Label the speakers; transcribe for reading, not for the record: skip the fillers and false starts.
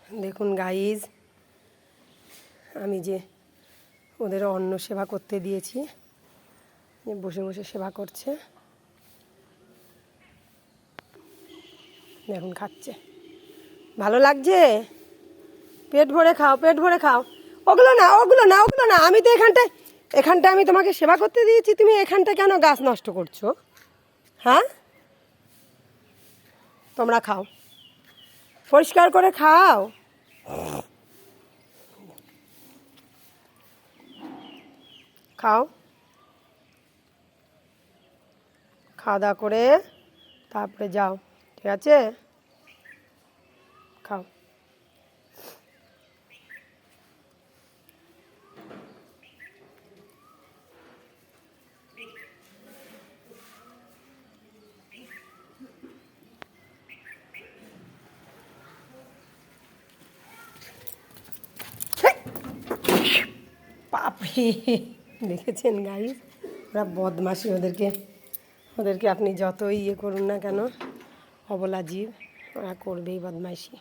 Speaker 1: দেখুন গাইজ, আমি যে ওদের অন্ন সেবা করতে দিয়েছি, বসে বসে সেবা করছে। দেখুন খাচ্ছে, ভালো লাগছে। পেট ভরে খাও, পেট ভরে খাও। ওগুলো না, ওগুলো না, ওগুলো না। আমি তো এখানটায় আমি তোমাকে সেবা করতে দিয়েছি, তুমি এখানটা কেন গাছ নষ্ট করছো? হ্যাঁ, তোমরা খাও, পরিষ্কার করে খাও। খাও, খাওয়া দাওয়া করে তারপরে যাও, ঠিক আছে? খাও। বাপরে, দেখেছেন গাইস, ওরা বদমাশি। ওদেরকে আপনি যতই ইয়ে করুন না কেন, অবলা জীব, ওরা করবেই বদমাইশি।